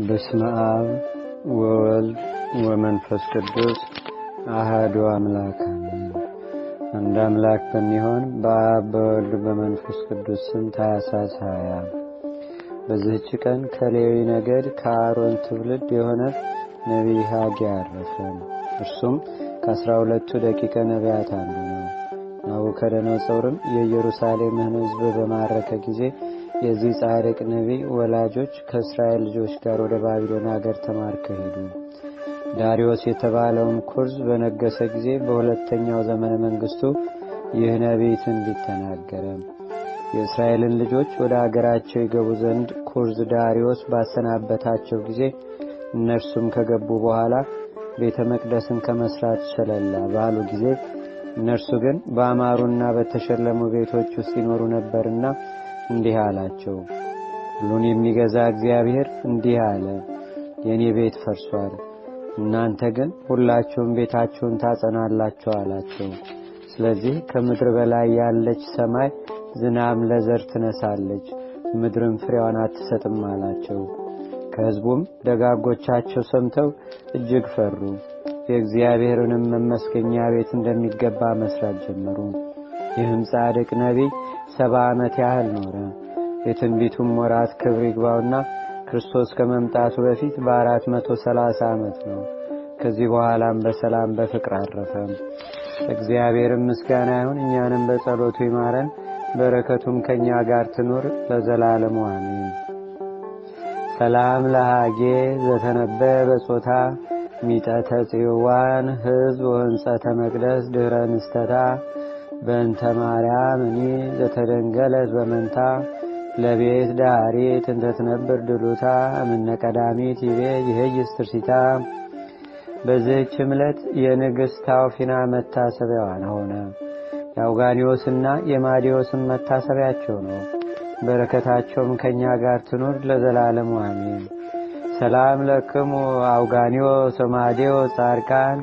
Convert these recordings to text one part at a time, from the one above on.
በስመ አብ ወወልድ ወመንፈስ ቅዱስ አሐዱ አምላክ አሜን። አንድ አምላክ በሚሆን በአብ በወልድ በመንፈስ ቅዱስ ስም ታኅሳስ 20 በዚህች ቀን ከሌዊ ነገድ ከአሮን ትውልድ የሆነ ነቢይ ሐጌ አረፈ። እርሱም ከ12ቱ ደቂቀ ነቢያት አንዱ ነው። ናቡከደነፆርም የኢየሩሳሌምን ሕዝብ በማረከ ጊዜ የዚህ ጻድቅ ነቢይ ወላጆች ከእስራኤል ልጆች ጋር ወደ ባቢሎን ሀገር ተማርከው ሄዱ። ዳርዮስ የተባለውም ኩርዝ በነገሰ ጊዜ በሁለተኛው ዘመነ መንግስቱ ይህ ነቢይ ትንቢት ተናገረ። የእስራኤልን ልጆች ወደ አገራቸው ይገቡ ዘንድ ኩርዝ ዳርዮስ ባሰናበታቸው ጊዜ እነርሱም ከገቡ በኋላ ቤተ መቅደስን ከመስራት ሸለላ ባሉ ጊዜ እነርሱ ግን በአማሩና በተሸለሙ ቤቶች ውስጥ ይኖሩ ነበርና እንዲህ አላቸው። ሁሉን የሚገዛ እግዚአብሔር እንዲህ አለ፣ የኔ ቤት ፈርሷል፣ እናንተ ግን ሁላችሁም ቤታችሁን ታጸናላችሁ አላቸው። ስለዚህ ከምድር በላይ ያለች ሰማይ ዝናብ ለዘር ትነሳለች፣ ምድርም ፍሬዋን አትሰጥም አላቸው። ከሕዝቡም ደጋጎቻቸው ሰምተው እጅግ ፈሩ። የእግዚአብሔርንም መመስገኛ ቤት እንደሚገባ መስራት ጀመሩ። ይህም ጻድቅ ነቢይ 70 ዓመት ያህል ኖረ። የትንቢቱም ወራት ክብር ይግባውና ክርስቶስ ከመምጣቱ በፊት በ430 ዓመት ነው። ከዚህ በኋላም በሰላም በፍቅር አረፈ። እግዚአብሔርም ምስጋና ይሁን፣ እኛንም በጸሎቱ ይማረን፣ በረከቱም ከኛ ጋር ትኑር ለዘላለሙ አሜን። ሰላም ለሐጌ ዘተነበየ በጾታ ሚጠተ ጽዮዋን ሕዝብ ወህንጸተ መቅደስ ድህረ ንስተታ በእንተ ማርያም እኒ ዘተደንገለት በመንታ ለቤት ዳሪት እንተትነብር ድሉታ እምነ ቀዳሚት ይቤ ይሄይስ ትርሲታ። በዚህች ዕለት የንግሥት ታውፊና መታሰቢያዋን ሆነ። የአውጋኒዮስና የማዲዮስም መታሰቢያቸው ነው። በረከታቸውም ከኛ ጋር ትኑር ለዘላለሙ አሜን። ሰላም ለክሙ አውጋኒዮስ ወማዲዮስ ጻድቃን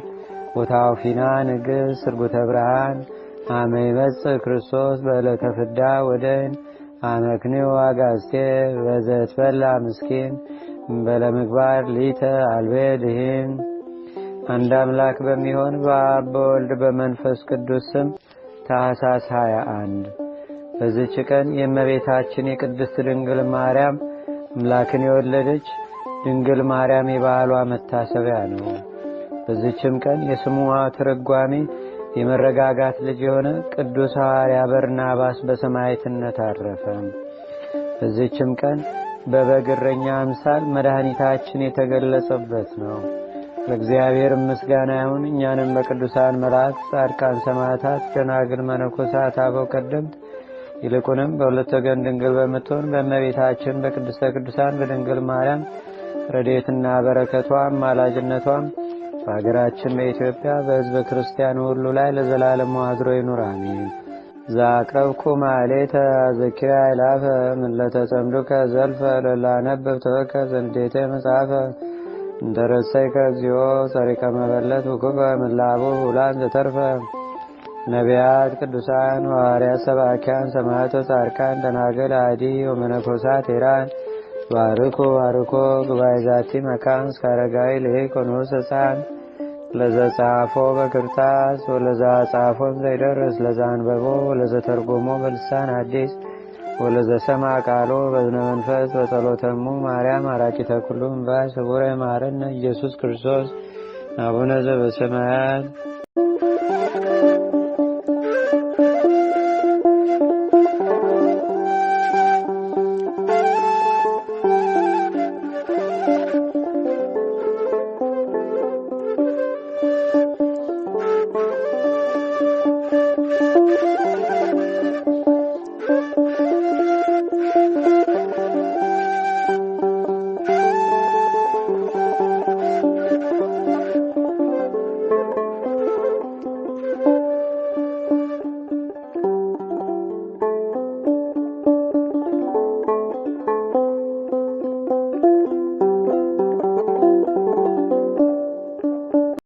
ወታውፊና ንግሥት ስርጉተ ብርሃን አመ ይመጽእ ክርስቶስ በዕለተ ፍዳ ወደን አመክንዮ አጋስቴ በዘትበላ ምስኪን በለምግባር ሊተ አልቤ ድህን። አንድ አምላክ በሚሆን በአብ በወልድ በመንፈስ ቅዱስ ስም ታኅሳስ 21 በዚህች ቀን የእመቤታችን የቅድስት ድንግል ማርያም አምላክን የወለደች ድንግል ማርያም የበዓሏ መታሰቢያ ነው። በዚህችም ቀን የስሟ ትርጓሜ የመረጋጋት ልጅ የሆነ ቅዱስ ሐዋርያ በርናባስ በሰማዕትነት አረፈ። በዚህችም ቀን በበግ እረኛ አምሳል መድኃኒታችን የተገለጸበት ነው። ለእግዚአብሔር ምስጋና ይሁን፣ እኛንም በቅዱሳን መላእክት፣ ጻድቃን፣ ሰማዕታት፣ ደናግል፣ መነኮሳት፣ አበው ቀደምት ይልቁንም በሁለት ወገን ድንግል በምትሆን በእመቤታችን በቅድስተ ቅዱሳን በድንግል ማርያም ረድኤትና በረከቷም ማላጅነቷም በሀገራችን በኢትዮጵያ በሕዝበ ክርስቲያኑ ሁሉ ላይ ለዘላለሙ አድሮ ይኑር አሜን። ዛቅረብኩ ማሌተ ዘኪራ ይላፈ ምለተጸምዱከ ዘልፈ ለላነብብ ተወከ ዘንዴተ መጽሐፈ እንደረሰይከ እግዚኦ ጸሪቀ መበለት ውኩፈ ምላቡ ሁላን ዘተርፈ ነቢያት፣ ቅዱሳን፣ ሐዋርያት፣ ሰባኪያን፣ ሰማዕታት፣ ጻድቃን፣ ደናግል፣ አዲ ወመነኮሳት ሄራን ባርኮ ባርኮ ጉባኤ ዛቲ መካን እስከ አረጋዊ ልሂቅ ወንዑስ ሕፃን ለዘጻፎ በክርታስ ወለዛ ጻፎን ዘይደርስ ለዛ አንበቦ ወለዘተርጎሞ በልሳን አዲስ ወለዘሰማ ቃሎ በዝነ መንፈስ በጸሎተሙ ማርያም አራቂተ ኩሉ እምባይ ስቡረ ማረነ ኢየሱስ ክርስቶስ አቡነ ዘበሰማያት